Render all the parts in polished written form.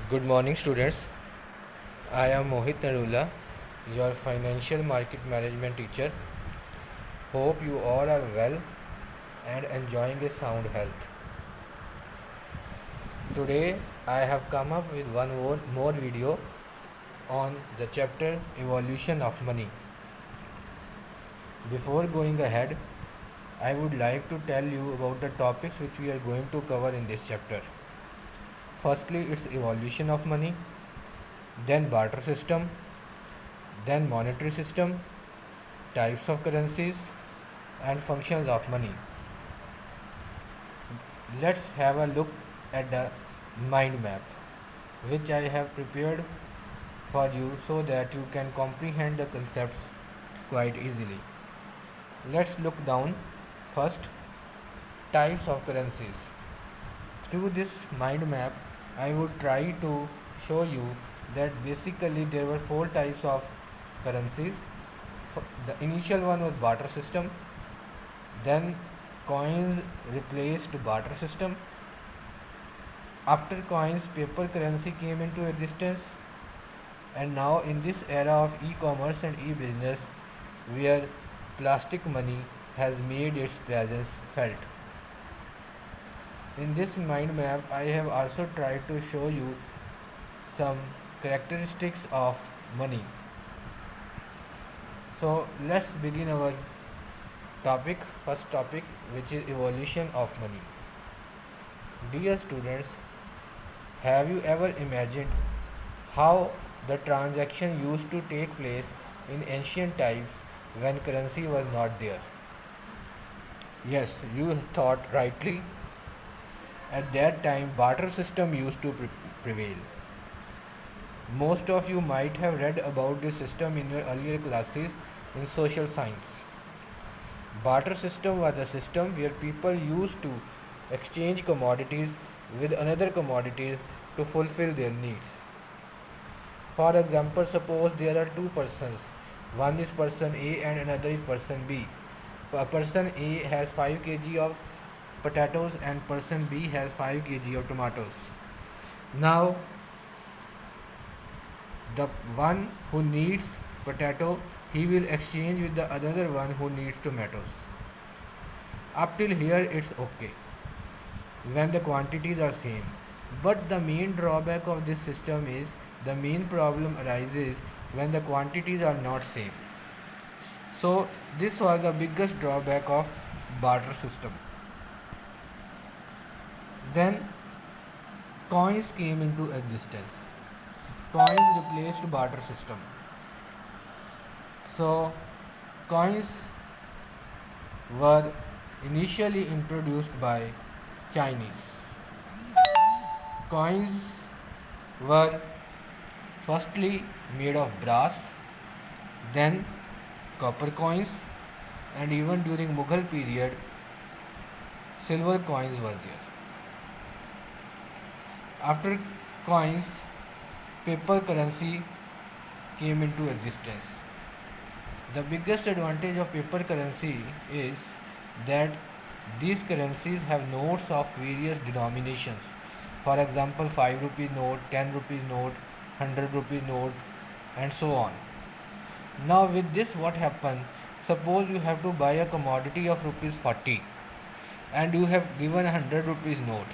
Good morning, students. I am Mohit Narula, your financial market management teacher. Hope you all are well and enjoying a sound health. Today, I have come up with one more video on the chapter Evolution of Money. Before going ahead, I would like to tell you about the topics which we are going to cover in this chapter. Firstly, it's evolution of money, then barter system, then monetary system, types of currencies, and functions of money. Let's have a look at the mind map which I have prepared for you so that you can comprehend the concepts quite easily. Let's look down. First, types of currencies. Through this mind map, I would try to show you that basically there were four types of currencies. The initial one was barter system, then coins replaced barter system. After coins, paper currency came into existence, and now in this era of e-commerce and e-business, where plastic money has made its presence felt. In this mind map, I have also tried to show you some characteristics of money. So let's begin our first topic, which is evolution of money. Dear students, have you ever imagined how the transaction used to take place in ancient times when currency was not there? Yes, you thought rightly. At that time, barter system used to prevail. Most of you might have read about this system in your earlier classes in social science. Barter system was a system where people used to exchange commodities with another commodities to fulfill their needs. For example, suppose there are two persons. One is person A and another is person B. Person A has 5 kg of potatoes and person B has 5 kg of tomatoes. Now, the one who needs potato, he will exchange with the other one who needs tomatoes. Up till here it's okay when the quantities are same. But the main drawback of this system is the main problem arises when the quantities are not same. So this was the biggest drawback of barter system. Then coins came into existence. Coins replaced barter system. So coins were initially introduced by Chinese. Coins were firstly made of brass, then copper coins, and even during Mughal period silver coins were there. After coins, paper currency came into existence. The biggest advantage of paper currency is that these currencies have notes of various denominations. For example, 5 rupee note, 10 rupees note, 100 rupee note, and so on. Now with this, what happens? Suppose you have to buy a commodity of rupees 40 and you have given 100 rupees note.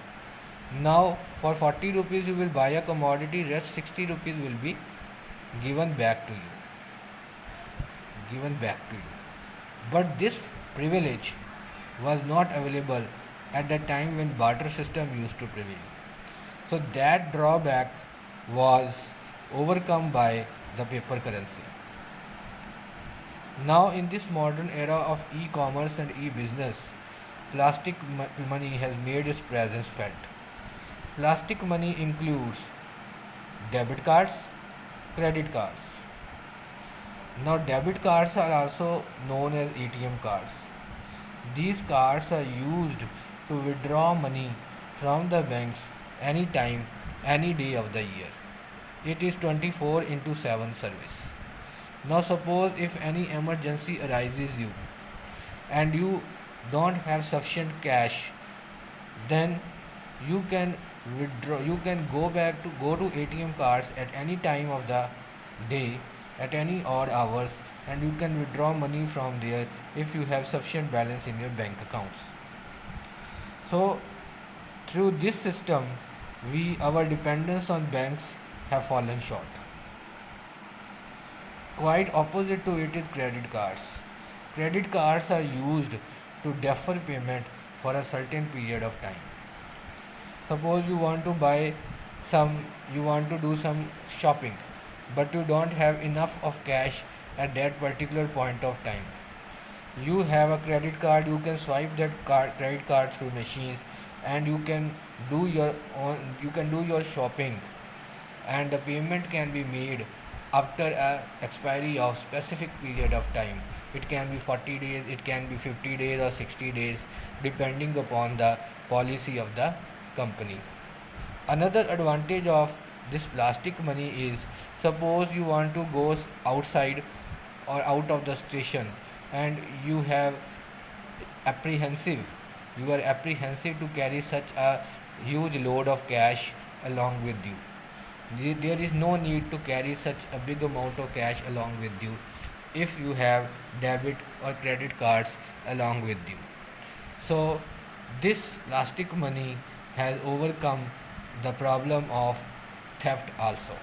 Now for 40 rupees you will buy a commodity, rest 60 rupees will be given back to you. But this privilege was not available at the time when barter system used to prevail. So that drawback was overcome by the paper currency. Now in this modern era of e-commerce and e-business, plastic money has made its presence felt. Plastic money includes debit cards, credit cards. Now debit cards are also known as ATM cards. These cards are used to withdraw money from the banks anytime, any day of the year. It is 24/7 service. Now suppose if any emergency arises you and you don't have sufficient cash, then you can withdraw. You can go to ATM cards at any time of the day, at any odd hours, and you can withdraw money from there if you have sufficient balance in your bank accounts. So through this system, we our dependence on banks have fallen short. Quite opposite to it is credit cards. Credit cards are used to defer payment for a certain period of time. Suppose you want to do some shopping, but you don't have enough of cash at that particular point of time. You have a credit card, you can swipe that credit card through machines, and you can do your shopping, and the payment can be made after a expiry of specific period of time. It can be 40 days, it can be 50 days or 60 days, depending upon the policy of the company. Another advantage of this plastic money is, suppose you want to go outside or out of the station, and apprehensive you are apprehensive to carry such a huge load of cash along with you. There is no need to carry such a big amount of cash along with you if you have debit or credit cards along with you. So this plastic money has overcome the problem of theft also.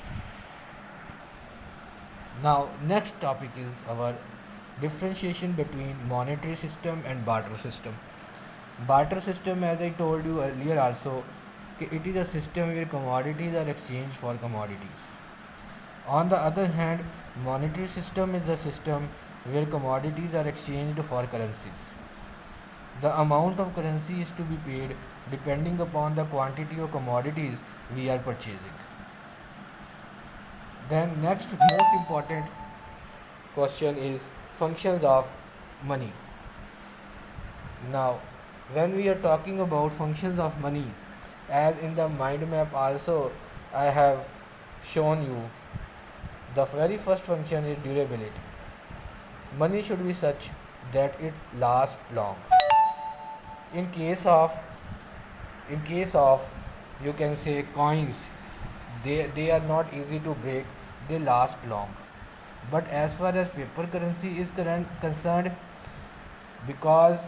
Now next topic is our differentiation between monetary system and barter system. Barter system, as I told you earlier also, it is a system where commodities are exchanged for commodities. On the other hand, monetary system is a system where commodities are exchanged for currencies. The amount of currency is to be paid depending upon the quantity of commodities we are purchasing. Then next most important question is functions of money. Now, when we are talking about functions of money, as in the mind map also I have shown you, the very first function is durability. Money should be such that it lasts long. In case of you can say coins, they are not easy to break, they last long. But as far as paper currency is concerned, because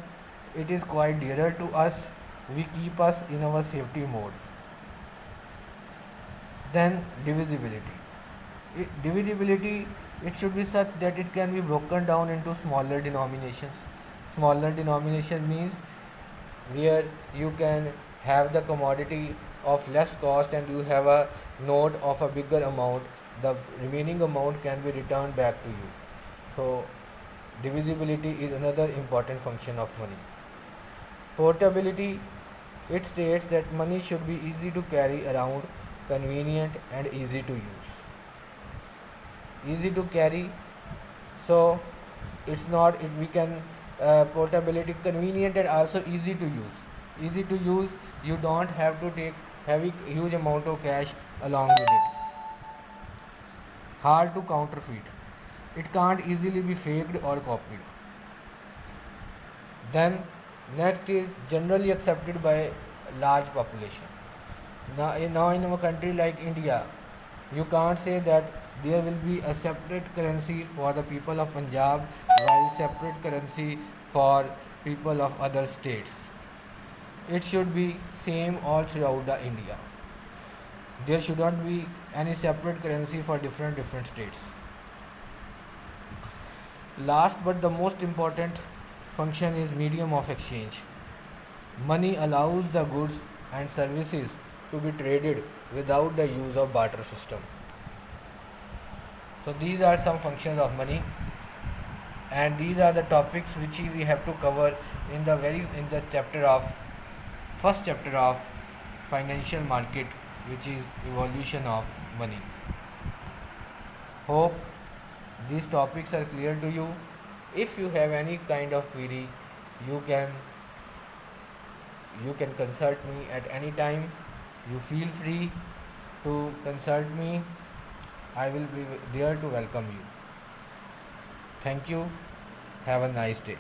it is quite dearer to us, we keep us in our safety mode. Then divisibility, it should be such that it can be broken down into smaller denominations. Smaller denomination means where you can have the commodity of less cost and you have a note of a bigger amount, the remaining amount can be returned back to you. So divisibility is another important function of money. Portability, it states that money should be easy to carry around, convenient and easy to use. Easy to carry, so it's not it we can portability, convenient and also easy to use. Easy to use, you don't have to take huge amount of cash along with it. Hard to counterfeit, it can't easily be faked or copied. Then next is generally accepted by large population. Now in our country like India, you can't say that there will be a separate currency for the people of Punjab while separate currency for people of other states. It should be same all throughout the India. There shouldn't be any separate currency for different states. Last but the most important function is medium of exchange. Money allows the goods and services to be traded without the use of barter system. So these are some functions of money, and these are the topics which we have to cover in the first chapter of financial market, which is evolution of money. Hope these topics are clear to you. If you have any kind of query, you can consult me at any time. You feel free to consult me. I will be there to welcome you. Thank you. Have a nice day.